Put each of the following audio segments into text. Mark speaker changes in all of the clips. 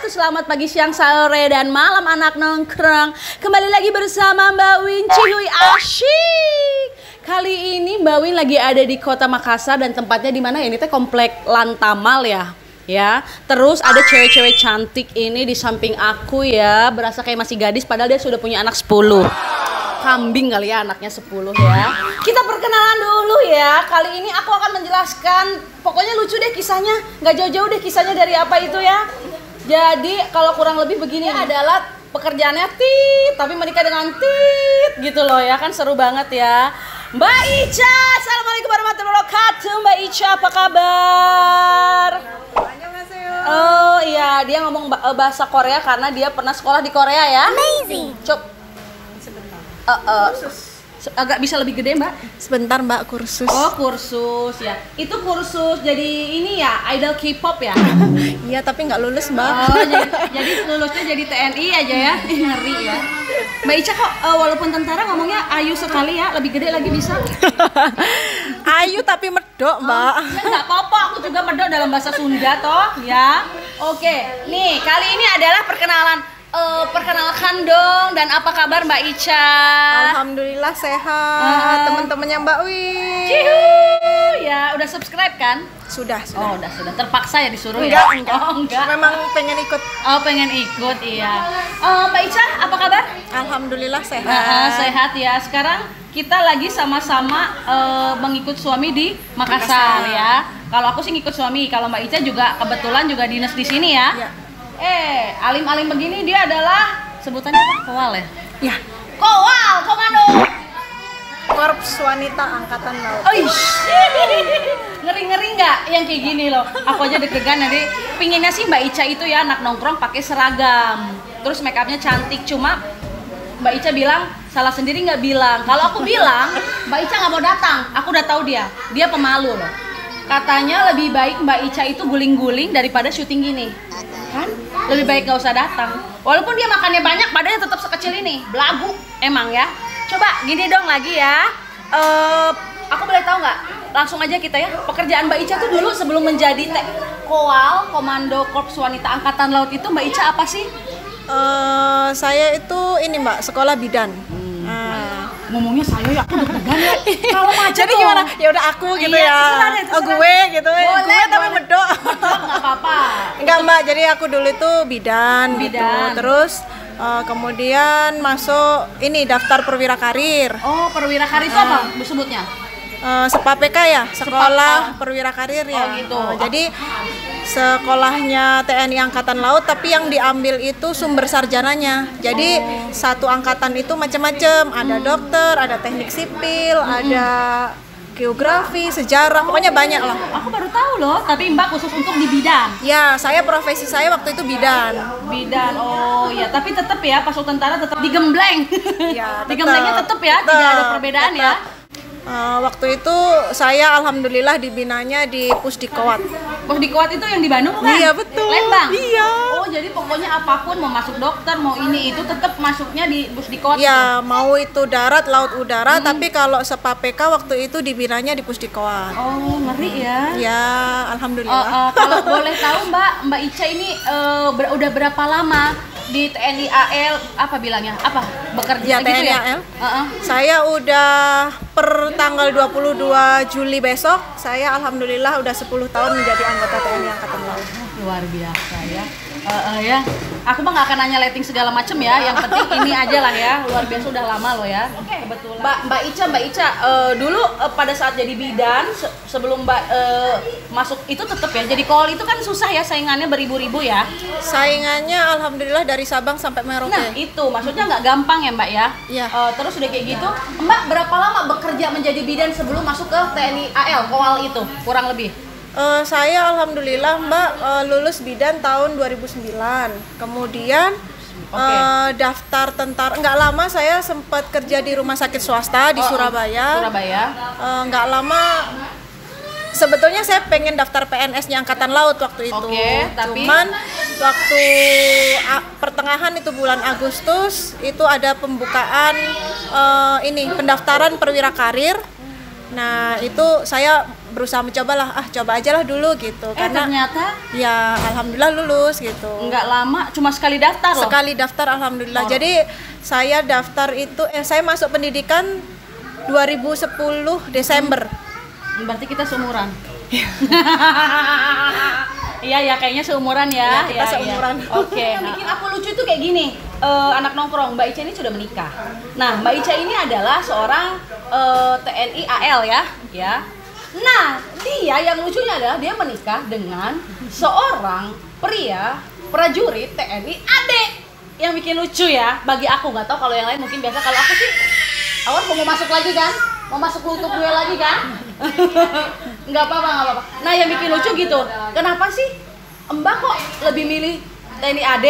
Speaker 1: wabarakatuh. Selamat pagi, siang, sore, dan malam anak nongkrong. Kembali lagi bersama Mbak Win Cihuy Asyik. Kali ini Mbak Win lagi ada di Kota Makassar dan tempatnya di mana? Ini teh Komplek Lantamal ya. Terus ada cewek-cewek cantik ini di samping aku ya. Berasa kayak masih gadis padahal dia sudah punya anak 10. Kambing kali ya anaknya 10 ya. Kita perkenalan dulu ya. Kali ini aku akan menjelaskan, pokoknya lucu deh kisahnya, nggak jauh-jauh deh kisahnya dari apa itu ya. Jadi kalau kurang lebih begini adalah pekerjaannya tit, tapi menikah dengan tit gitu loh ya, kan seru banget ya. Mbak Ica, assalamualaikum warahmatullahi wabarakatuh. Mbak Ica apa kabar? Oh iya, dia ngomong bahasa Korea karena dia pernah sekolah di Korea ya.
Speaker 2: Amazing.
Speaker 1: Agak bisa lebih gede mbak?
Speaker 2: Sebentar mbak, kursus.
Speaker 1: Oh kursus ya. Itu kursus jadi ini ya, idol K-pop ya?
Speaker 2: Iya tapi nggak lulus mbak.
Speaker 1: Oh jadi lulusnya jadi TNI aja ya? Ngeri ya. Mbak Ica kok walaupun tentara ngomongnya ayu sekali ya, lebih gede lagi bisa?
Speaker 2: Ayu tapi medok mbak.
Speaker 1: Ya nggak apa-apa, aku juga medok dalam bahasa Sunda toh ya. Oke, nih kali ini adalah perkenalkan dong, dan apa kabar Mbak Ica?
Speaker 2: Alhamdulillah sehat. Teman-temannya Mbak Win.
Speaker 1: Cihuy. Ya, udah subscribe kan?
Speaker 2: Sudah.
Speaker 1: Oh, udah. Terpaksa ya disuruh
Speaker 2: Enggak.
Speaker 1: ya? Oh, enggak.
Speaker 2: Memang pengen ikut.
Speaker 1: Oh, pengen ikut, iya. Mbak Ica, apa kabar?
Speaker 2: Alhamdulillah sehat.
Speaker 1: Sehat ya. Sekarang kita lagi sama-sama mengikut suami di Makassar ya. Kalau aku sih ngikut suami, kalau Mbak Ica juga kebetulan juga dinas di sini ya.
Speaker 2: Ya.
Speaker 1: Alim-alim begini dia adalah sebutannya apa? Kowal ya?
Speaker 2: Ya.
Speaker 1: Kowal, komando.
Speaker 2: Korps Wanita Angkatan Laut.
Speaker 1: Ngeri-ngeri nggak yang kayak gini loh? Aku aja deg-degan nanti. Pinginnya sih Mbak Ica itu ya anak nongkrong pakai seragam, terus make upnya cantik. Cuma Mbak Ica bilang salah sendiri nggak bilang. Kalau aku bilang Mbak Ica nggak mau datang. Aku udah tahu dia pemalu loh. Katanya lebih baik Mbak Ica itu guling-guling daripada syuting gini. Kan? Lebih baik nggak usah datang. Walaupun dia makannya banyak, badannya tetap sekecil ini. Belagu emang ya. Coba gini dong lagi ya. Aku boleh tahu nggak? Langsung aja kita ya. Pekerjaan Mbak Ica tuh dulu sebelum menjadi Kowal, Komando Korps Wanita Angkatan Laut itu Mbak Ica apa sih?
Speaker 2: Saya itu ini mbak, sekolah bidan.
Speaker 1: Ngomongnya saya ya, aku deg-degan ya. Kalau aja
Speaker 2: Jadi gimana? Ya udah aku gitu
Speaker 1: iya,
Speaker 2: ya.
Speaker 1: terserah.
Speaker 2: Oh gue gitu.
Speaker 1: Boleh,
Speaker 2: Gue tapi medok.
Speaker 1: Nggak apa-apa.
Speaker 2: Enggak mbak, jadi aku dulu itu bidan. Gitu. Terus kemudian masuk ini daftar perwira karir.
Speaker 1: Oh, perwira karir itu apa sebutnya?
Speaker 2: SEPAPK ya, sekolah perwira karir ya.
Speaker 1: Oh gitu.
Speaker 2: Jadi sekolahnya TNI Angkatan Laut, tapi yang diambil itu sumber sarjananya. Jadi satu angkatan itu macam-macam, ada dokter, ada teknik sipil, ada geografi, sejarah, pokoknya banyak lah.
Speaker 1: Aku baru tahu loh, tapi Mbak khusus untuk di bidan.
Speaker 2: Ya, profesi saya waktu itu bidan.
Speaker 1: Bidan, oh ya, tapi tetap ya pas tentara tetap digembleng.
Speaker 2: Ya,
Speaker 1: Digemblengnya tetap ya, tidak ada perbedaan ya.
Speaker 2: Waktu itu saya alhamdulillah dibinanya di Pusdikowat.
Speaker 1: Pusdikowat itu yang di Bandung kan?
Speaker 2: Iya betul.
Speaker 1: Lembang.
Speaker 2: Iya.
Speaker 1: Oh jadi pokoknya apapun mau masuk dokter mau ini itu tetap masuknya di Pusdikowat.
Speaker 2: Ya mau itu darat, laut, udara. Tapi kalau SEPAPK waktu itu dibinanya di Pusdikowat.
Speaker 1: Oh ngeri ya.
Speaker 2: Ya alhamdulillah.
Speaker 1: Kalau boleh tahu Mbak Ica ini udah berapa lama di TNI AL apa bilangnya apa bekerja
Speaker 2: Ya,
Speaker 1: gitu
Speaker 2: TNI
Speaker 1: ya?
Speaker 2: AL. Saya udah per tanggal 22 Juli besok, saya alhamdulillah udah 10 tahun menjadi anggota TNI Angkatan Laut.
Speaker 1: Luar biasa ya. Ya, aku mah nggak akan nanya letting segala macem ya. Yang penting ini aja lah ya. Luar biasa udah lama loh ya. Kebetulan. Mbak Ica, dulu pada saat jadi bidan sebelum Mbak masuk itu tetap ya. Jadi call itu kan susah ya, saingannya beribu-ribu ya.
Speaker 2: Saingannya alhamdulillah dari Sabang sampai Merauke.
Speaker 1: Nah itu maksudnya nggak gampang ya Mbak ya.
Speaker 2: Iya.
Speaker 1: Terus udah kayak gitu, Mbak berapa lama bekerja menjadi bidan sebelum masuk ke TNI AL Kowal itu kurang lebih?
Speaker 2: Saya alhamdulillah Mbak lulus bidan tahun 2009. Kemudian daftar tentara. Nggak lama saya sempat kerja di rumah sakit swasta di Surabaya. Nggak lama. Sebetulnya saya pengen daftar PNS-nya Angkatan Laut waktu itu.
Speaker 1: Tapi
Speaker 2: cuman waktu pertengahan itu bulan Agustus itu ada pembukaan pendaftaran perwira karir. Nah itu saya berusaha mencobalah, coba aja lah dulu gitu. Karena
Speaker 1: ternyata
Speaker 2: ya alhamdulillah lulus gitu.
Speaker 1: nggak lama, cuma sekali daftar loh.
Speaker 2: Sekali daftar alhamdulillah. Jadi saya daftar itu saya masuk pendidikan 2010 Desember.
Speaker 1: Berarti kita seumuran. Iya ya, kayaknya seumuran ya.
Speaker 2: Kita seumuran.
Speaker 1: Oke. Yang bikin aku lucu itu kayak gini. Anak nongkrong, Mbak Ica ini sudah menikah. Nah, Mbak Ica ini adalah seorang TNI AL ya. Nah, dia yang lucunya adalah dia menikah dengan seorang pria prajurit TNI AD. Yang bikin lucu ya, bagi aku, nggak tahu kalau yang lain mungkin biasa. Kalau aku sih, Awan mau masuk lagi kan? Mau masuk lutut gue lagi kan? Nggak apa-apa. Nah, yang bikin lucu gitu, kenapa sih Mbak kok lebih milih TNI AD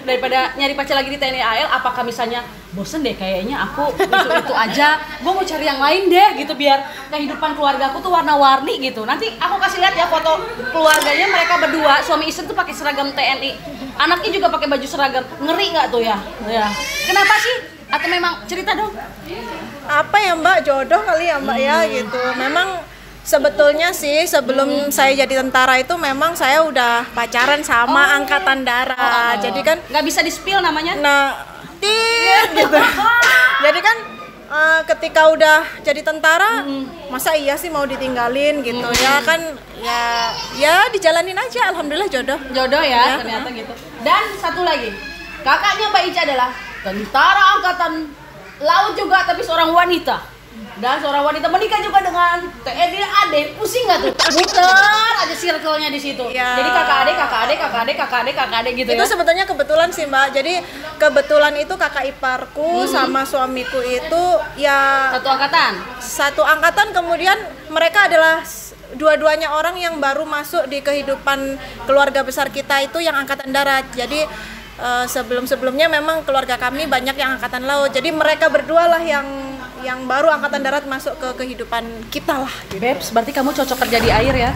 Speaker 1: daripada nyari pacar lagi di TNI AL? Apakah misalnya bosen deh kayaknya aku itu aja, gue mau cari yang lain deh gitu biar kehidupan keluarga aku tuh warna-warni gitu. Nanti aku kasih lihat ya foto keluarganya, mereka berdua suami istri tuh pakai seragam TNI, anaknya juga pakai baju seragam. Ngeri nggak tuh ya? Kenapa sih? Atau memang cerita dong?
Speaker 2: Apa ya Mbak, jodoh kali ya Mbak ya gitu. Memang sebetulnya sih sebelum saya jadi tentara itu memang saya udah pacaran sama angkatan darat. Jadi kan
Speaker 1: nggak bisa di-spill namanya.
Speaker 2: Nah, gitu. Jadi kan ketika udah jadi tentara, masa iya sih mau ditinggalin gitu ya kan? Ya dijalanin aja. Alhamdulillah jodoh
Speaker 1: ya ternyata gitu. Dan satu lagi, kakaknya Mbak Ica adalah tentara angkatan laut juga, tapi seorang wanita. Dan seorang wanita menikah juga dengan TNI AD. Pusing nggak tuh? Muter aja circle-nya di situ.
Speaker 2: Ya.
Speaker 1: Jadi kakak adik gitu.
Speaker 2: Itu
Speaker 1: ya.
Speaker 2: sebetulnya kebetulan sih Mbak. Jadi kebetulan itu kakak iparku sama suamiku itu ya satu angkatan. Kemudian mereka adalah dua-duanya orang yang baru masuk di kehidupan keluarga besar kita itu yang angkatan darat. Jadi sebelum-sebelumnya memang keluarga kami banyak yang angkatan laut. Jadi mereka berdua lah yang baru angkatan darat masuk ke kehidupan kita lah.
Speaker 1: Bebs, berarti kamu cocok kerja di air ya?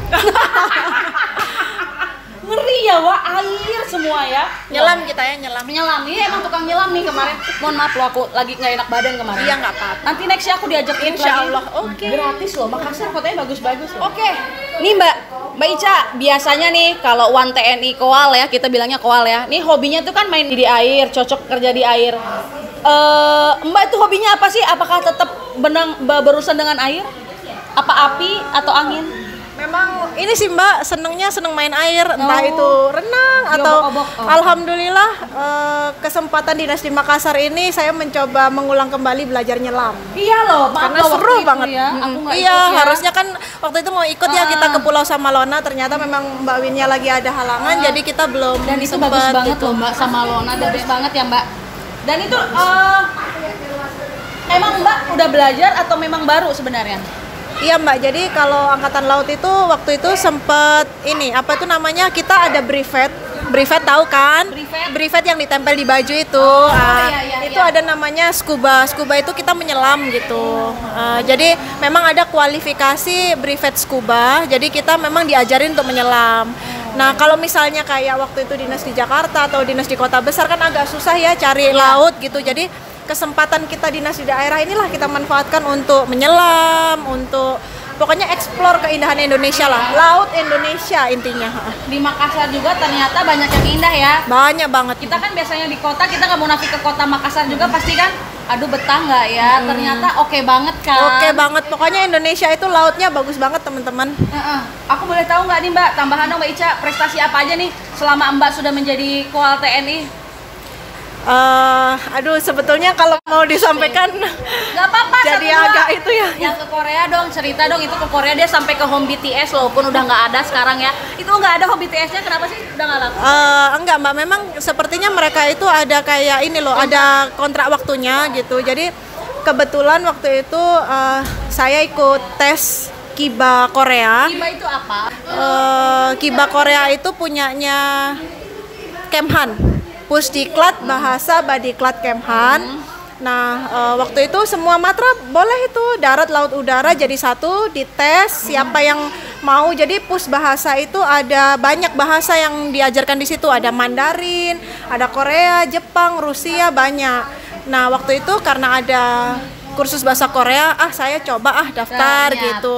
Speaker 1: Ngeri ya, air semua ya.
Speaker 2: Nyelam kita ya, nyelam.
Speaker 1: Iya emang tukang nyelam nih kemarin. Mohon maaf loh, aku lagi nggak enak badan kemarin.
Speaker 2: Iya nggak apa-apa.
Speaker 1: Nanti next aku diajak
Speaker 2: Insya Allah. Oke.
Speaker 1: Gratis loh, Makassar kotanya bagus-bagus loh. Oke. Nih Mbak Ica, biasanya nih kalau One TNI Koal ya, kita bilangnya Koal ya. Nih hobinya tuh kan main di air, cocok kerja di air. Mbak itu hobinya apa sih? Apakah tetap berurusan dengan air? Apa api atau angin?
Speaker 2: Memang ini sih Mbak, seneng main air, entah itu renang atau alhamdulillah kesempatan dinas di Makassar ini saya mencoba mengulang kembali belajar nyelam.
Speaker 1: Iya loh,
Speaker 2: karena seru banget.
Speaker 1: Ya. Aku
Speaker 2: iya, harusnya kan waktu itu mau ikut ya kita ke Pulau Samalona, ternyata memang Mbak Winnya lagi ada halangan, jadi kita belum.
Speaker 1: Dan itu bagus banget loh Mbak Samalona, bagus banget ya Mbak. Dan itu emang Mbak udah belajar atau memang baru sebenarnya?
Speaker 2: Iya Mbak, jadi kalau Angkatan Laut itu waktu itu sempet kita ada brevet tahu kan? Brevet yang ditempel di baju itu. Itu ada namanya scuba itu kita menyelam gitu. Jadi memang ada kualifikasi brevet scuba, jadi kita memang diajarin untuk menyelam. Nah kalau misalnya kayak waktu itu dinas di Jakarta atau dinas di kota besar kan agak susah ya cari laut gitu, jadi kesempatan kita dinas di daerah inilah kita manfaatkan untuk menyelam, untuk pokoknya eksplor keindahan Indonesia lah, laut Indonesia intinya.
Speaker 1: Di Makassar juga ternyata banyak yang indah ya.
Speaker 2: Banyak banget.
Speaker 1: Kita kan biasanya di kota, kita nggak munafik ke kota Makassar juga pasti kan, aduh betah nggak ya? Ternyata oke banget kan?
Speaker 2: Oke banget, pokoknya Indonesia itu lautnya bagus banget teman-teman.
Speaker 1: Aku boleh tahu nggak nih Mbak, tambahan dong Mbak Ica, prestasi apa aja nih selama Mbak sudah menjadi Koal TNI?
Speaker 2: Sebetulnya kalau mau disampaikan
Speaker 1: nggak apa-apa,
Speaker 2: jadi agak itu ya.
Speaker 1: Yang ke Korea dong, cerita dong, itu ke Korea dia sampai ke home BTS walaupun udah nggak ada sekarang ya. Itu nggak ada home BTS-nya, kenapa sih udah nggak laku?
Speaker 2: Enggak Mbak, memang sepertinya mereka itu ada kayak ini loh, ada kontrak waktunya gitu. Jadi kebetulan waktu itu saya ikut tes Kiba Korea.
Speaker 1: Kiba itu apa?
Speaker 2: Kiba Korea itu punyanya Kemhan. Pusdiklat Bahasa Badiklat Kemhan. Nah, waktu itu semua matra boleh itu darat, laut, udara jadi satu, dites siapa yang mau. Jadi Pus Bahasa itu ada banyak bahasa yang diajarkan di situ, ada Mandarin, ada Korea, Jepang, Rusia, banyak. Nah, waktu itu karena ada kursus bahasa Korea, saya coba daftar
Speaker 1: Ternyata.
Speaker 2: gitu.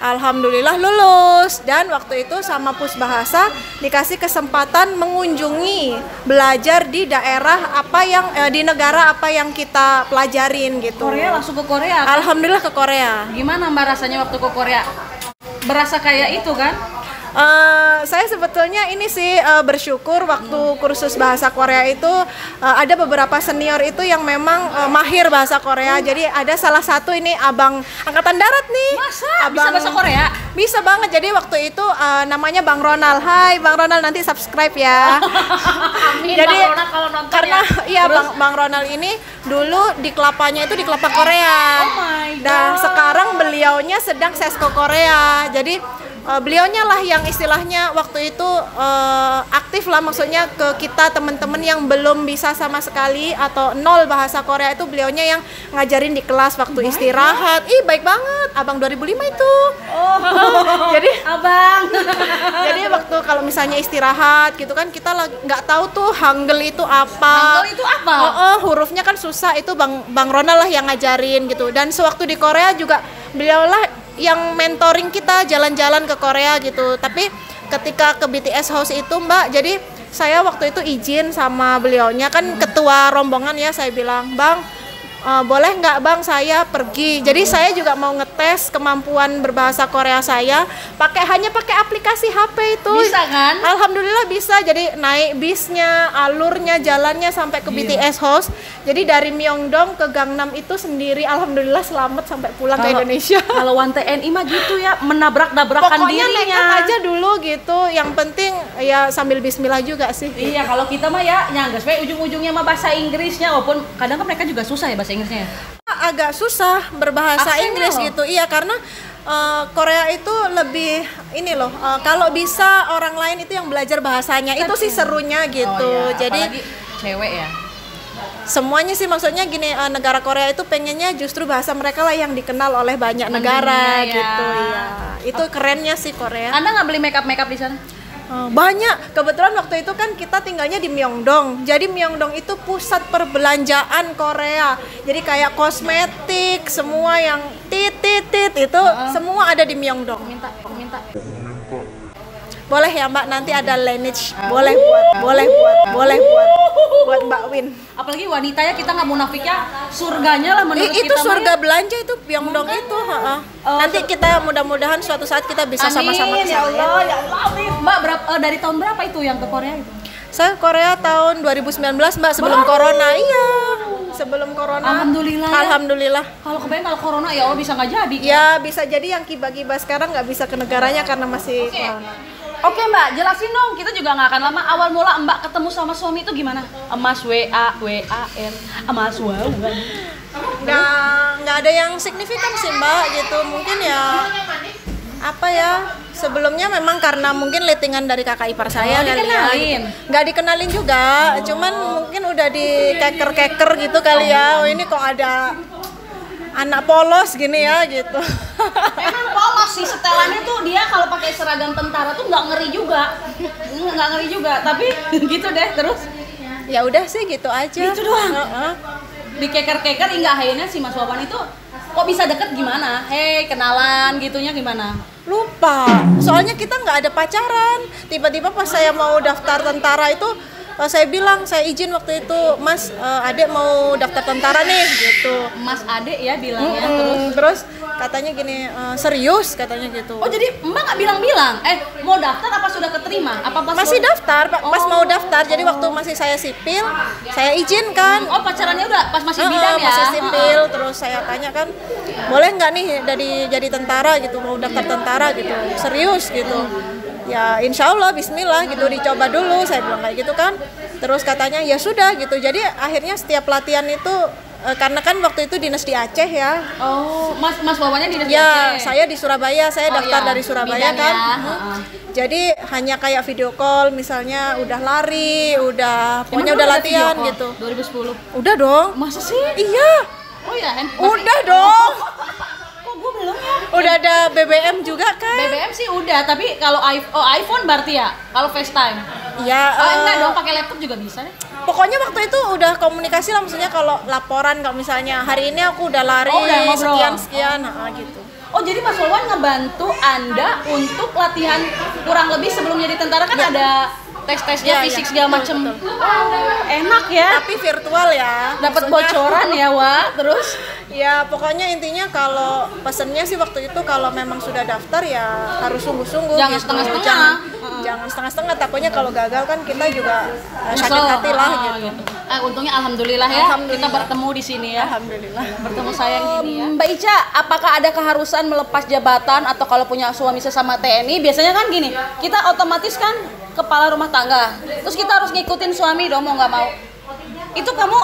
Speaker 2: Alhamdulillah lulus, dan waktu itu sama Pus Bahasa dikasih kesempatan mengunjungi belajar di daerah apa yang di negara apa yang kita pelajarin gitu.
Speaker 1: Korea langsung ke Korea kan?
Speaker 2: Alhamdulillah ke Korea.
Speaker 1: Gimana Mbak rasanya waktu ke Korea? Berasa kayak itu kan?
Speaker 2: Saya sebetulnya ini sih bersyukur waktu kursus bahasa Korea itu ada beberapa senior itu yang memang mahir bahasa Korea. Jadi ada salah satu ini abang angkatan darat nih.
Speaker 1: Masa?
Speaker 2: Abang,
Speaker 1: Bisa bahasa Korea?
Speaker 2: Bisa banget. Jadi waktu itu namanya Bang Ronald. Hai Bang Ronald, nanti subscribe ya.
Speaker 1: Amin.
Speaker 2: Jadi
Speaker 1: Bang Ronald kalau nonton
Speaker 2: karena
Speaker 1: ya.
Speaker 2: iya Bang Ronald ini dulu di kelapanya itu di kelapa Korea.
Speaker 1: Oh my God.
Speaker 2: Dan sekarang beliaunya sedang sesko Korea. Jadi beliaunya lah yang istilahnya waktu itu aktif lah, maksudnya ke kita teman-teman yang belum bisa sama sekali atau nol bahasa Korea itu beliaunya yang ngajarin di kelas waktu istirahat. Ih baik banget, abang 2005 itu.
Speaker 1: Oh,
Speaker 2: Jadi
Speaker 1: abang.
Speaker 2: jadi waktu kalau misalnya istirahat gitu kan kita nggak tahu tuh Hangul itu apa.
Speaker 1: Hangul itu apa?
Speaker 2: Hurufnya kan susah, itu Bang Ronald lah yang ngajarin gitu. Dan sewaktu di Korea juga beliau lah yang mentoring kita jalan-jalan ke Korea gitu. Tapi ketika ke BTS House itu Mbak, jadi saya waktu itu izin sama beliaunya, kan ketua rombongan ya, saya bilang, Bang, boleh nggak Bang saya pergi. Jadi saya juga mau ngetes kemampuan berbahasa Korea saya hanya pakai aplikasi HP itu.
Speaker 1: Bisa kan?
Speaker 2: Alhamdulillah bisa. Jadi naik bisnya, alurnya, jalannya sampai ke BTS House. Jadi dari Myeongdong ke Gangnam itu sendiri, alhamdulillah selamat sampai pulang ke Indonesia.
Speaker 1: Kalau Wan TNI mah gitu ya, menabrak-nabrakan
Speaker 2: Pokoknya
Speaker 1: dirinya.
Speaker 2: nekat aja dulu gitu. Yang penting ya sambil bismillah juga sih.
Speaker 1: Iya, kalau kita mah ya nyangges we ujung-ujungnya mah bahasa Inggrisnya, walaupun kadang kan mereka juga susah ya bahasa Inggrisnya.
Speaker 2: Agak susah berbahasa
Speaker 1: Aksennya
Speaker 2: Inggris
Speaker 1: loh.
Speaker 2: gitu. Iya, karena Korea itu lebih ini loh, kalau bisa orang lain itu yang belajar bahasanya, itu sih serunya gitu.
Speaker 1: Oh, iya.
Speaker 2: Jadi
Speaker 1: apalagi cewek ya.
Speaker 2: semuanya sih maksudnya gini, negara Korea itu pengennya justru bahasa mereka lah yang dikenal oleh banyak negara
Speaker 1: Mendunia ya.
Speaker 2: gitu. Iya, itu kerennya sih Korea.
Speaker 1: Anda nggak beli makeup di sana?
Speaker 2: Banyak, kebetulan waktu itu kan kita tinggalnya di Myeongdong. Jadi Myeongdong itu pusat perbelanjaan Korea. Jadi kayak kosmetik, semua yang titit itu semua ada di Myeongdong.
Speaker 1: Minta.
Speaker 2: Boleh ya Mbak, nanti ada Laneige. Boleh buat Mbak Win.
Speaker 1: Apalagi wanita ya, kita nggak munafiknya, surganya lah menurut kita.
Speaker 2: Itu surga belanja itu Myeongdong itu. Nanti kita mudah-mudahan suatu saat kita bisa sama-sama
Speaker 1: Amin,
Speaker 2: ke
Speaker 1: ya
Speaker 2: sana.
Speaker 1: Allah, ya Allah. Amin. Mbak, dari tahun berapa itu yang ke Korea itu?
Speaker 2: Saya Korea tahun 2019 Mbak, sebelum corona. Iya, sebelum corona.
Speaker 1: Alhamdulillah ya.
Speaker 2: Alhamdulillah.
Speaker 1: Kalau kebayang kalau corona ya Allah bisa nggak jadi.
Speaker 2: Ya bisa jadi yang kiba-kiba sekarang nggak bisa ke negaranya karena masih corona.
Speaker 1: Oke Mbak, jelasin dong, kita juga nggak akan lama. Awal mula Mbak ketemu sama suami itu gimana? Mas WA, WAN, Mas wow.
Speaker 2: Nggak ada yang signifikan sih Mbak gitu. Mungkin ya apa ya, sebelumnya memang karena mungkin lettingan dari kakak ipar saya kali ya.
Speaker 1: dikenalin?
Speaker 2: Nggak dikenalin juga, cuman mungkin udah di keker gitu kali ya. Oh ini kok ada anak polos gini ya gitu.
Speaker 1: Memang polos sih, setelannya tuh dia kalau pakai seragam tentara tuh nggak ngeri juga, tapi gitu deh terus.
Speaker 2: Ya udah sih gitu aja.
Speaker 1: Gitu doang. Dikeker-keker hingga akhirnya si Mas Wawan itu kok bisa deket gimana? Hei, kenalan gitunya gimana?
Speaker 2: Lupa, soalnya kita nggak ada pacaran. Tiba-tiba pas saya mau daftar tentara itu saya bilang, saya izin waktu itu, Mas, adek mau daftar tentara nih gitu.
Speaker 1: Mas adek ya bilangnya.
Speaker 2: Terus katanya gini, serius katanya gitu.
Speaker 1: Oh jadi Mbak nggak bilang-bilang, mau daftar apa sudah keterima? Apa pas
Speaker 2: Masih daftar, pas mau daftar. Jadi waktu masih saya sipil, saya izinkan.
Speaker 1: Oh pacarannya udah pas masih bidan ya?
Speaker 2: Masih sipil. Terus saya tanya kan, boleh nggak nih jadi tentara gitu, mau daftar tentara gitu, serius gitu. Ya insya Allah bismillah gitu, dicoba dulu, saya bilang kayak gitu kan. Terus katanya ya sudah gitu. Jadi akhirnya setiap pelatihan itu karena kan waktu itu dinas di Aceh ya.
Speaker 1: Oh, Mas Wawannya dinas di
Speaker 2: Ya,
Speaker 1: Aceh?
Speaker 2: saya di Surabaya, saya daftar
Speaker 1: iya.
Speaker 2: dari Surabaya
Speaker 1: Bidan
Speaker 2: kan.
Speaker 1: ya.
Speaker 2: Jadi hanya kayak video call misalnya, udah lari, pokoknya
Speaker 1: Emang
Speaker 2: udah
Speaker 1: ada
Speaker 2: latihan
Speaker 1: video call?
Speaker 2: gitu.
Speaker 1: 2010.
Speaker 2: Udah dong.
Speaker 1: Masa sih?
Speaker 2: Iya.
Speaker 1: Oh ya,
Speaker 2: Udah dong.
Speaker 1: Kok gue belum ya?
Speaker 2: Udah ada BBM juga kan?
Speaker 1: BBM sih udah, tapi kalau iPhone berarti ya? Kalau FaceTime?
Speaker 2: Ya,
Speaker 1: Oh enggak dong, pakai laptop juga bisa deh.
Speaker 2: Pokoknya waktu itu udah komunikasi lah, maksudnya kalau laporan, kalau misalnya hari ini aku udah lari
Speaker 1: udah ngobrol.
Speaker 2: sekian gitu.
Speaker 1: Oh, jadi Mas Wawan ngebantu Anda untuk latihan kurang lebih sebelum jadi tentara kan ada tes-tesnya fisik segala macem. Enak ya.
Speaker 2: Tapi virtual ya.
Speaker 1: Dapat
Speaker 2: Maksudnya-
Speaker 1: bocoran ya, Wak. Terus
Speaker 2: Ya pokoknya intinya kalau pesennya sih waktu itu kalau memang sudah daftar ya harus sungguh-sungguh
Speaker 1: Jangan
Speaker 2: gitu.
Speaker 1: setengah-setengah.
Speaker 2: Jangan setengah-setengah, takutnya kalau gagal kan kita juga sakit
Speaker 1: nyesel.
Speaker 2: hati lah gitu.
Speaker 1: Untungnya alhamdulillah ya
Speaker 2: Alhamdulillah.
Speaker 1: kita bertemu di sini ya.
Speaker 2: Alhamdulillah.
Speaker 1: Bertemu sayang gini ya. Mbak Ica, apakah ada keharusan melepas jabatan atau kalau punya suami sesama TNI? Biasanya kan gini, kita otomatis kan kepala rumah tangga. Terus kita harus ngikutin suami dong, mau nggak mau. Itu kamu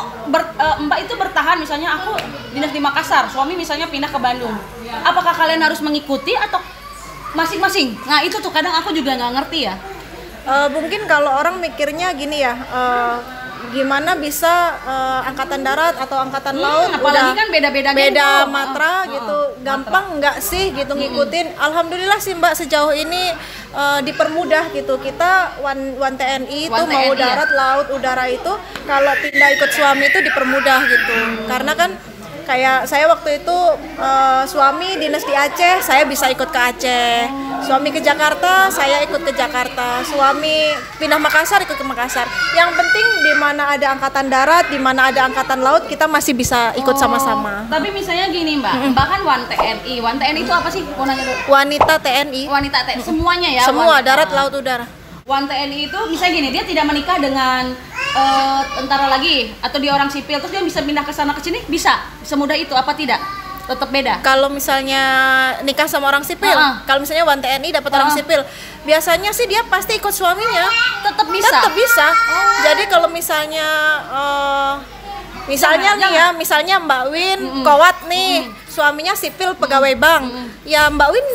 Speaker 1: Mbak itu bertahan, misalnya aku dinas di Makassar, suami misalnya pindah ke Bandung. Apakah kalian harus mengikuti atau masing-masing? Nah itu tuh kadang aku juga nggak ngerti ya.
Speaker 2: Mungkin kalau orang mikirnya gini ya, gimana bisa angkatan darat atau angkatan laut
Speaker 1: apalagi
Speaker 2: udah
Speaker 1: kan beda-beda
Speaker 2: beda
Speaker 1: gitu.
Speaker 2: matra gitu, gampang nggak sih gitu ngikutin? Alhamdulillah sih Mbak, sejauh ini dipermudah gitu. Kita one TNI itu
Speaker 1: One
Speaker 2: mau
Speaker 1: TNI,
Speaker 2: darat, laut, udara itu kalau pindah ikut suami itu dipermudah gitu. Karena kan kayak saya waktu itu suami dinas di Aceh, saya bisa ikut ke Aceh. Suami ke Jakarta, saya ikut ke Jakarta. Suami pindah Makassar, ikut ke Makassar. Yang penting di mana ada angkatan darat, di mana ada angkatan laut, kita masih bisa ikut sama-sama.
Speaker 1: Tapi misalnya gini Mbak, Mbak kan One TNI. One TNI itu apa sih? Mau nanya dulu.
Speaker 2: Wanita TNI,
Speaker 1: Wanita TNI semuanya ya.
Speaker 2: semua
Speaker 1: One-
Speaker 2: darat, laut, udara.
Speaker 1: One TNI itu misalnya gini, dia tidak menikah dengan tentara lagi atau dia orang sipil, terus dia bisa pindah ke sana ke sini, bisa semudah itu apa tidak? Tetap beda.
Speaker 2: Kalau misalnya nikah sama orang sipil, kalau misalnya One TNI dapat orang sipil, biasanya sih dia pasti ikut suaminya.
Speaker 1: Tetap bisa.
Speaker 2: Tetap bisa. Jadi kalau misalnya misalnya
Speaker 1: Jangan,
Speaker 2: nih ya, misalnya Mbak Win Kowat nih, suaminya sipil pegawai bank. Ya Mbak Win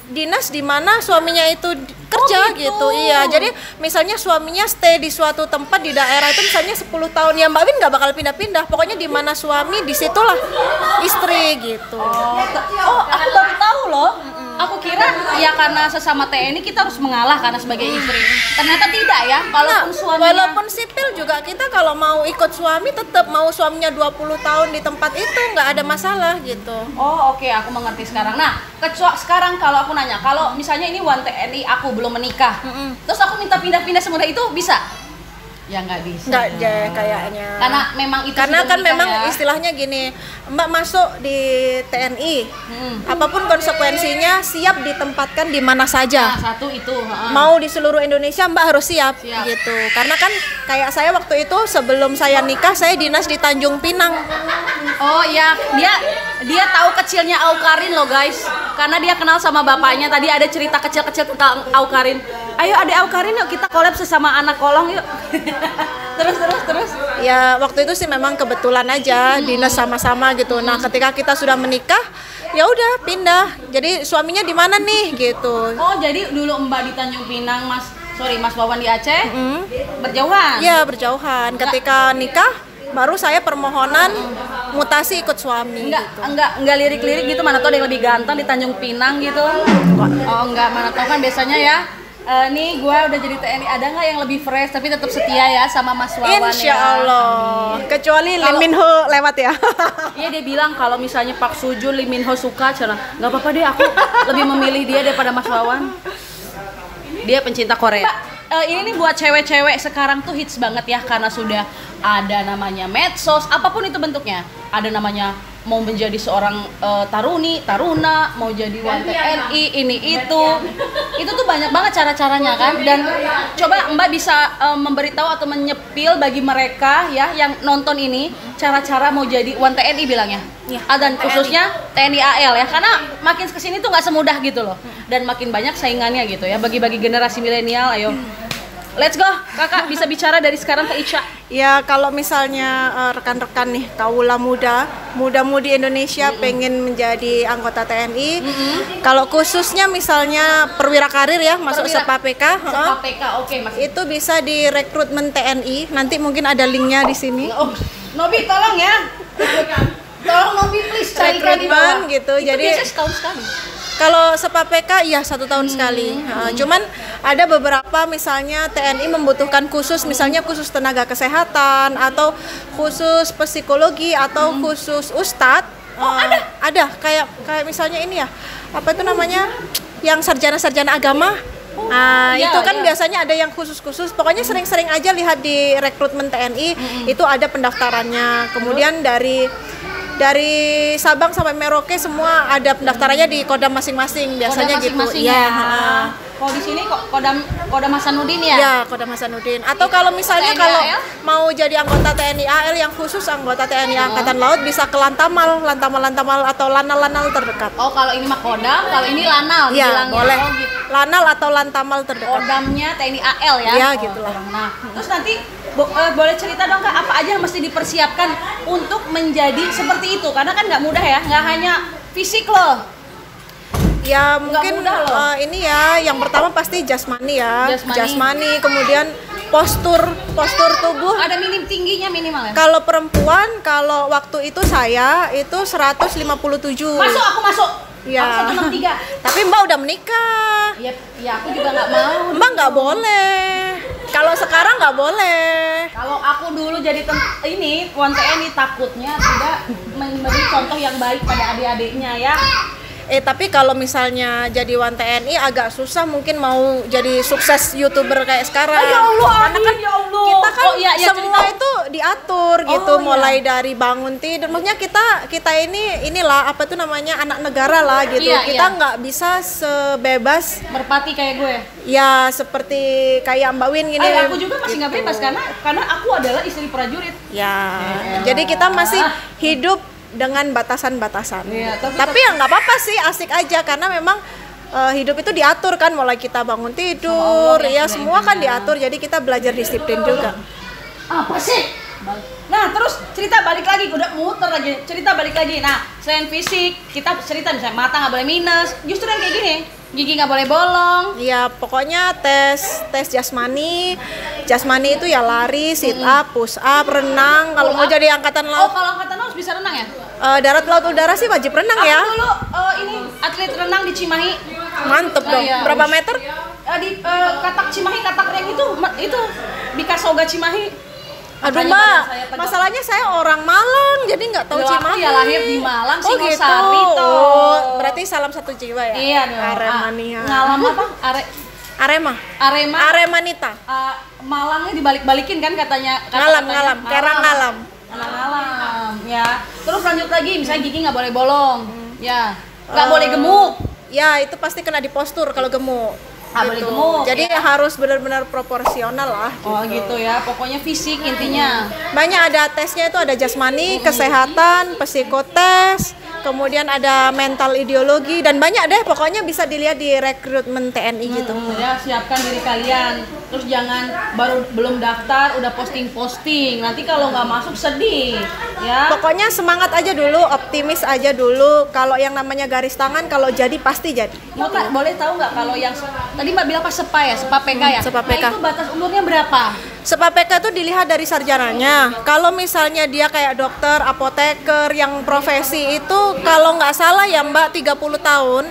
Speaker 2: dinas di mana suaminya itu kerja gitu. Iya. Jadi misalnya suaminya stay di suatu tempat di daerah itu misalnya 10 tahun, ya Mbak Win nggak bakal pindah-pindah. Pokoknya di mana suami, disitulah istri gitu.
Speaker 1: Oh, aku baru tahu loh. Aku kira ya karena sesama TNI kita harus mengalah karena sebagai istri. Ternyata tidak ya. Walaupun suaminya
Speaker 2: Walaupun sipil juga kita kalau mau ikut suami tetap mau suaminya 20 tahun di tempat itu nggak ada masalah gitu.
Speaker 1: Oh oke, aku mengerti sekarang. Nah, sekarang kalau aku nanya, kalau misalnya ini One TNI aku belum menikah, terus aku minta pindah-pindah semudah itu bisa? Ya nggak bisa.
Speaker 2: Nggak deh kayaknya.
Speaker 1: Karena memang itu
Speaker 2: Karena
Speaker 1: sudah
Speaker 2: kan
Speaker 1: menikah
Speaker 2: memang
Speaker 1: ya.
Speaker 2: istilahnya gini, Mbak masuk di TNI, apapun konsekuensinya siap ditempatkan di mana saja.
Speaker 1: Nah, satu itu.
Speaker 2: Mau di seluruh Indonesia Mbak harus siap,
Speaker 1: Siap.
Speaker 2: gitu. Karena kan kayak saya waktu itu sebelum saya nikah saya dinas di Tanjung Pinang.
Speaker 1: Oh iya, dia tahu kecilnya Aukarin loh guys. Karena dia kenal sama bapaknya. Tadi ada cerita kecil-kecil tentang Aukarin. Ayo adek Aukarin yuk kita collab sesama anak kolong yuk. terus.
Speaker 2: Ya waktu itu sih memang kebetulan aja dinas sama-sama gitu. Nah ketika kita sudah menikah, ya udah pindah. Jadi suaminya di mana nih gitu.
Speaker 1: Oh jadi dulu Mbak di Tanjung Pinang, Mas Wawan di Aceh, berjauhan.
Speaker 2: Ya berjauhan. Ketika nikah baru saya permohonan mutasi ikut suami.
Speaker 1: Enggak lirik-lirik gitu, mana tau ada yang lebih ganteng di Tanjung Pinang gitu. Oh enggak, mana tau kan biasanya ya. Nih gue udah jadi TNI, ada nggak yang lebih fresh tapi tetap setia ya sama Mas Wawan
Speaker 2: Insya
Speaker 1: ya?
Speaker 2: Allah. Kecuali
Speaker 1: Kalau-
Speaker 2: Lee Min Ho lewat ya.
Speaker 1: Iya dia bilang kalau misalnya Pak Sujun, Lee Min Ho suka, cina nggak apa-apa deh, aku lebih memilih dia daripada Mas Wawan. Dia pencinta Korea. Ini nih buat cewek-cewek sekarang tuh hits banget ya karena sudah ada namanya medsos, apapun itu bentuknya. Ada namanya mau menjadi seorang taruna, mau jadi One TNI, ini itu tuh banyak banget cara-caranya kan. Dan coba Mbak bisa memberitahu atau menyepil bagi mereka ya yang nonton ini cara-cara mau jadi One TNI bilangnya. Dan khususnya TNI AL ya, karena makin kesini tuh nggak semudah gitu loh. Dan makin banyak saingannya gitu ya. Bagi-bagi generasi milenial, ayo. Let's go, kakak bisa bicara dari sekarang ke Ica.
Speaker 2: Ya kalau misalnya rekan-rekan nih kaula muda-mudi Indonesia pengen menjadi anggota TNI, kalau khususnya misalnya perwira karir ya masuk Sepa PK,
Speaker 1: Sepa PK, oke Mas.
Speaker 2: itu bisa di rekrutmen TNI. Nanti mungkin ada linknya di sini.
Speaker 1: Oh, Nobi tolong ya. Tolong Nobi please carikan di bawah.
Speaker 2: Rekrutmen gitu.
Speaker 1: Itu
Speaker 2: Jadi
Speaker 1: biasanya setahun sekali.
Speaker 2: kalau Sepa PK ya 1 tahun sekali. Cuman ada beberapa misalnya TNI membutuhkan khusus, misalnya khusus tenaga kesehatan atau khusus psikologi atau khusus ustadz. Ada kayak misalnya ini ya, apa itu namanya, yang sarjana-sarjana agama. Itu kan biasanya ada yang khusus-khusus. Pokoknya sering-sering aja lihat di rekrutmen TNI, itu ada pendaftarannya. Kemudian dari Sabang sampai Merauke semua ada pendaftarannya di Kodam masing-masing biasanya
Speaker 1: Kodam masing-masing
Speaker 2: gitu.
Speaker 1: Ya. Kalau di sini kok Kodam Hasanuddin ya?
Speaker 2: Ya, Kodam Hasanuddin. Atau kalau misalnya
Speaker 1: TNI
Speaker 2: kalau
Speaker 1: AL?
Speaker 2: mau jadi anggota TNI AL yang khusus anggota TNI Angkatan Laut bisa ke Lantamal atau Lanal terdekat.
Speaker 1: Oh, kalau ini mah Kodam, kalau ini Lanal
Speaker 2: Iya,
Speaker 1: bilangnya.
Speaker 2: boleh.
Speaker 1: Oh, gitu.
Speaker 2: Lanal atau Lantamal terdekat.
Speaker 1: Kodamnya TNI AL ya?
Speaker 2: Iya,
Speaker 1: Oh,
Speaker 2: gitulah.
Speaker 1: Nah, terus nanti boleh cerita dong Kak, apa aja yang mesti dipersiapkan untuk menjadi seperti itu? Karena kan nggak mudah ya, nggak hanya fisik loh.
Speaker 2: Ya
Speaker 1: Nggak
Speaker 2: mungkin
Speaker 1: mudah loh.
Speaker 2: ini ya, yang pertama pasti jasmani ya.
Speaker 1: Jasmani.
Speaker 2: Kemudian postur tubuh.
Speaker 1: Ada tingginya minimal ya?
Speaker 2: Kalau perempuan, kalau waktu itu saya itu 157.
Speaker 1: Aku masuk.
Speaker 2: Ya.
Speaker 1: Aku 163.
Speaker 2: Tapi Mbak udah menikah.
Speaker 1: Ya aku juga nggak mau.
Speaker 2: Mbak nggak boleh. Kalau sekarang nggak boleh.
Speaker 1: Kalau aku dulu jadi ini Wan TNI takutnya tidak memberi contoh yang baik pada adik-adiknya ya.
Speaker 2: Tapi kalau misalnya jadi Wan TNI agak susah mungkin mau jadi sukses YouTuber kayak sekarang.
Speaker 1: Ya Allah,
Speaker 2: Karena kan
Speaker 1: ya Allah.
Speaker 2: kita kan
Speaker 1: Ya,
Speaker 2: semua
Speaker 1: cerita.
Speaker 2: itu diatur gitu,
Speaker 1: Iya.
Speaker 2: mulai dari bangun tidur. Maksudnya kita inilah apa tuh namanya, anak negara lah gitu.
Speaker 1: Iya,
Speaker 2: Kita
Speaker 1: iya.
Speaker 2: nggak bisa sebebas
Speaker 1: Merpati kayak gue.
Speaker 2: ya seperti kayak Mbak Win gini.
Speaker 1: Aku juga masih nggak bebas karena aku adalah istri prajurit.
Speaker 2: Ya, jadi kita masih hidup dengan batasan-batasan.
Speaker 1: Iya,
Speaker 2: tapi ya nggak apa-apa sih, asik aja karena memang hidup itu diatur kan, mulai kita bangun tidur,
Speaker 1: Allah, ya,
Speaker 2: ya semua kan diatur. Jadi kita belajar disiplin juga.
Speaker 1: Apa sih? Nah, terus cerita balik lagi, udah muter lagi. Cerita balik lagi. Nah, selain fisik, kita cerita misalnya mata nggak boleh minus. Justru yang kayak gini, gigi nggak boleh bolong.
Speaker 2: Ya pokoknya tes jasmani itu ya lari, sit up, push up, renang. Kalau mau jadi angkatan
Speaker 1: Oh,
Speaker 2: laut,
Speaker 1: kalau angkatan laut bisa renang ya?
Speaker 2: darat, laut, udara sih wajib renang
Speaker 1: Aku
Speaker 2: ya.
Speaker 1: dulu ini atlet renang di Cimahi.
Speaker 2: Mantep dong.
Speaker 1: Iya.
Speaker 2: Berapa meter?
Speaker 1: Di katak Cimahi, katak reng itu di Kasoga Cimahi.
Speaker 2: Aduh
Speaker 1: Makanya
Speaker 2: Mbak,
Speaker 1: badan saya tegak.
Speaker 2: masalahnya saya orang Malang, jadi nggak tahu
Speaker 1: Loh, aku
Speaker 2: Cimahi.
Speaker 1: ya lahir di Malang,
Speaker 2: Oh gitu.
Speaker 1: Singosari toh.
Speaker 2: Oh, berarti salam satu jiwa ya?
Speaker 1: Iya dong.
Speaker 2: Aremania.
Speaker 1: Ngalam apa?
Speaker 2: Arema. Aremanita.
Speaker 1: Malangnya dibalik-balikin kan katanya.
Speaker 2: Ngalam. Kerang ngalam.
Speaker 1: Ngalam, ya. Terus lanjut lagi, misalnya gigi nggak boleh bolong, ya. Nggak boleh gemuk.
Speaker 2: Ya, itu pasti kena di postur kalau gemuk.
Speaker 1: Nggak boleh gemuk,
Speaker 2: Jadi
Speaker 1: ya.
Speaker 2: harus benar-benar proporsional lah.
Speaker 1: Oh gitu ya, pokoknya fisik intinya.
Speaker 2: Banyak ada tesnya, itu ada jasmani, kesehatan, psikotes, kemudian ada mental ideologi, dan banyak deh pokoknya bisa dilihat di rekrutmen TNI gitu.
Speaker 1: Ya, siapkan diri kalian. Terus jangan belum daftar udah posting-posting. Nanti kalau nggak masuk sedih, ya.
Speaker 2: Pokoknya semangat aja dulu, optimis aja dulu. Kalau yang namanya garis tangan, kalau jadi pasti jadi.
Speaker 1: Boleh tahu nggak kalau yang tadi Mbak bilang pas sepa PK ya?
Speaker 2: Sepa PK.
Speaker 1: Nah, itu batas umurnya berapa?
Speaker 2: Sepa PK itu dilihat dari sarjananya. Kalau misalnya dia kayak dokter, apoteker, yang profesi itu kalau nggak salah ya Mbak 30 tahun.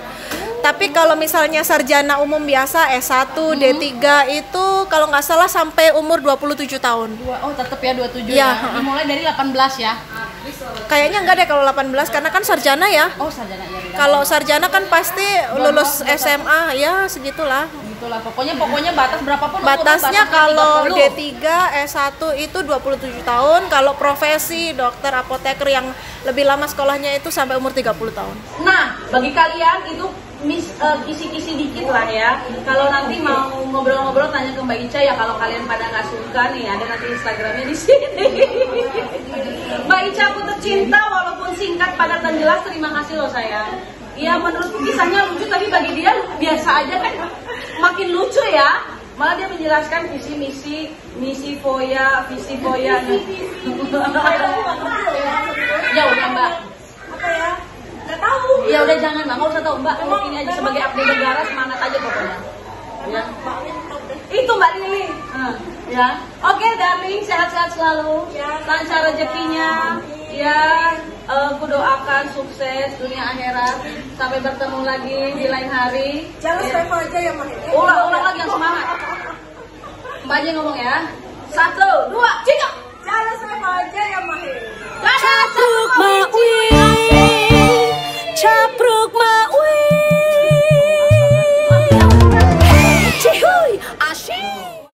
Speaker 2: Tapi kalau misalnya sarjana umum biasa S1, D3 itu kalau nggak salah sampai umur 27 tahun.
Speaker 1: Oh, tetap ya 27
Speaker 2: Ya,
Speaker 1: ya. Dimulai dari 18 ya.
Speaker 2: Kayaknya enggak deh kalau 18 karena kan sarjana ya.
Speaker 1: Oh, sarjana ya.
Speaker 2: Kalau sarjana kan pasti lulus SMA ya segitulah.
Speaker 1: Gitulah. Pokoknya batas berapapun umur,
Speaker 2: Batasnya
Speaker 1: batasnya
Speaker 2: kalau
Speaker 1: 30.
Speaker 2: D3, S1 itu 27 tahun, kalau profesi dokter, apoteker yang lebih lama sekolahnya itu sampai umur 30 tahun.
Speaker 1: Nah, bagi kalian itu kisi-kisi dikit lah ya. Kalau nanti mau ngobrol-ngobrol tanya ke Mbak Ica ya, kalau kalian pada nggak suka nih ada nanti Instagramnya di sini. Mbak Ica, aku tercinta walaupun singkat padat dan jelas. Terima kasih loh sayang. Iya, menurutku kisahnya lucu, tapi bagi dia biasa aja kan. Makin lucu ya. Malah dia menjelaskan misi Foya, visi Foya. Ya udah Mbak. Apa ya? Nggak tahu. Ya udah jangan Mbak, nggak usah tahu Mbak. Ini aja sebagai abdi negara, semangat aja pokoknya. Ya. Itu Mbak Lili. Ya. Oke, darling, sehat-sehat selalu. Lancar rezekinya. Ya, aku doakan sukses dunia akhirat. Sampai bertemu lagi di lain hari.
Speaker 2: Jangan Reva aja yang main.
Speaker 1: Ulang lagi yang semangat. Mbak aja ngomong ya. 1, 2, 3.
Speaker 2: Jangan Reva aja yang main.
Speaker 1: Capruk Maui, Capruk Maui.